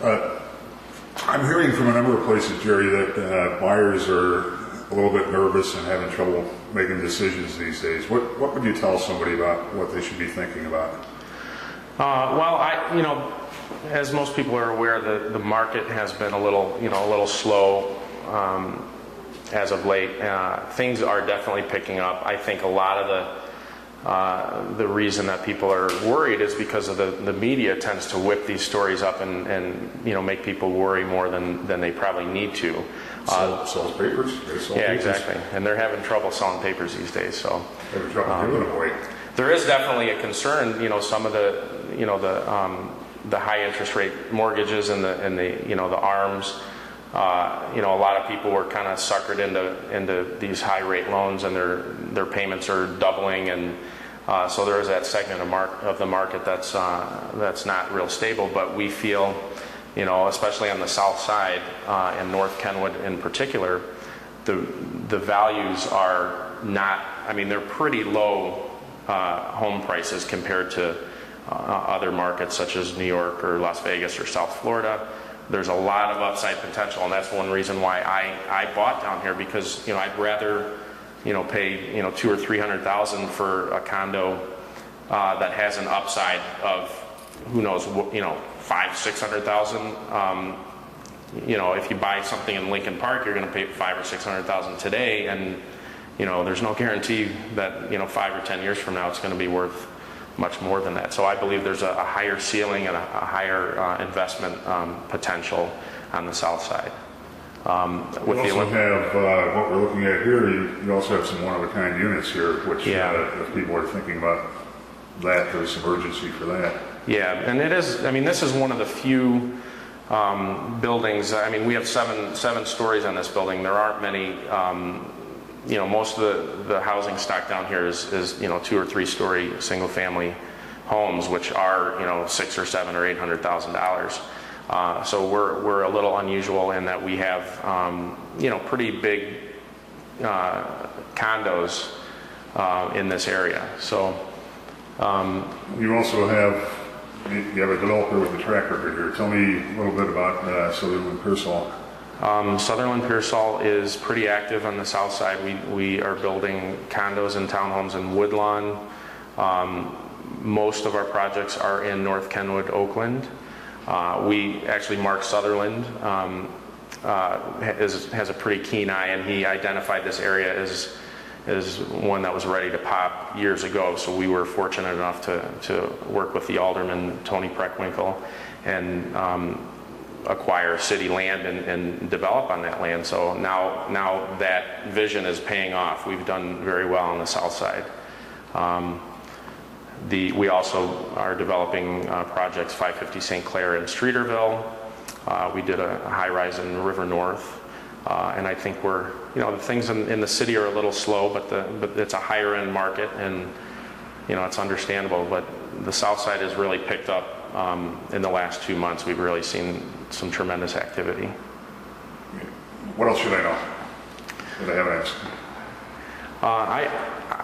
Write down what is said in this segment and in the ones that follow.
I'm hearing from a number of places, Jerry, that buyers are a little bit nervous and having trouble making decisions these days. What would you tell somebody about what they should be thinking about? Well, as most people are aware, the market has been a little slow as of late. Things are definitely picking up. I think a lot of the reason that people are worried is because of the media tends to whip these stories up and make people worry more than they probably need to. Sells papers. Yeah, exactly. And they're having trouble selling papers these days. So having trouble giving them away. There is definitely a concern. Some of the high interest rate mortgages and the ARMs. A lot of people were kind of suckered into these high rate loans, and their payments are doubling, and so there is that segment of the market that's not real stable. But we feel, especially on the south side, in North Kenwood in particular, the values are not. I mean, they're pretty low home prices compared to other markets such as New York or Las Vegas or South Florida. There's a lot of upside potential, and that's one reason why I bought down here, because I'd rather pay $200,000 or $300,000 for a condo that has an upside of who knows $500,000-$600,000. If you buy something in Lincoln Park, you're going to pay $500,000 or $600,000 today, and there's no guarantee that 5 or 10 years from now it's going to be worth much more than that. So I believe there's a higher ceiling and a higher investment potential on the south side. We also have what we're looking at here. You also have some one-of-a-kind units here, which if people are thinking about that, there's some urgency for that. Yeah, and it is. I mean, this is one of the few buildings. I mean, we have seven stories on this building. There aren't many. Most of the housing stock down here is 2 or 3 story single family homes, which are $600,000 or $700,000 or $800,000. So we're a little unusual in that we have pretty big condos in this area. So you also have a developer with a track record here. Tell me a little bit about Sutherland Pearsall. Sutherland Pearsall is pretty active on the south side. We are building condos and townhomes in Woodlawn. Most of our projects are in North Kenwood, Oakland. Mark Sutherland has a pretty keen eye, and he identified this area as one that was ready to pop years ago. So we were fortunate enough to work with the alderman, Tony Preckwinkle, and acquire city land and develop on that land. So now that vision is paying off. We've done very well on the south side. We also are developing projects 550 St. Clair and Streeterville. We did a high-rise in River North, and I think the things in the city are a little slow, but it's a higher-end market, and it's understandable. But the south side has really picked up. In the last 2 months, we've really seen some tremendous activity. What else should I know that I haven't asked?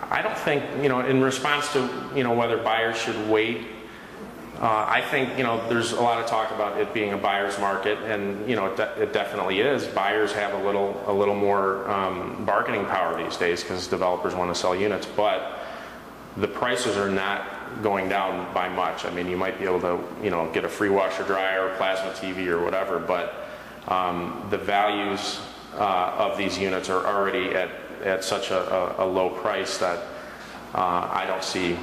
I don't think, in response to, whether buyers should wait, I think, there's a lot of talk about it being a buyer's market, and, it definitely is. Buyers have a little more bargaining power these days because developers want to sell units, but the prices are not going down by much. I mean, you might be able to, get a free washer dryer, plasma TV, or whatever, but the values of these units are already at such a low price that I don't see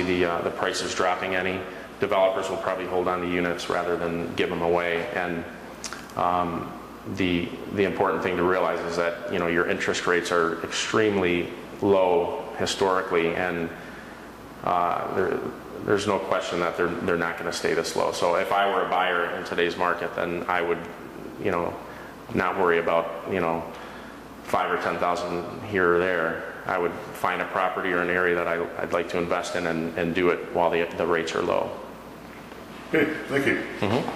the prices dropping any. Developers will probably hold on to units rather than give them away, and the important thing to realize is that your interest rates are extremely low historically, and there's no question that they're not going to stay this low. So if I were a buyer in today's market, then I would not worry about $5,000 or $10,000 here or there. I would find a property or an area that I'd like to invest in and do it while the rates are low. Okay, thank you. Mm-hmm.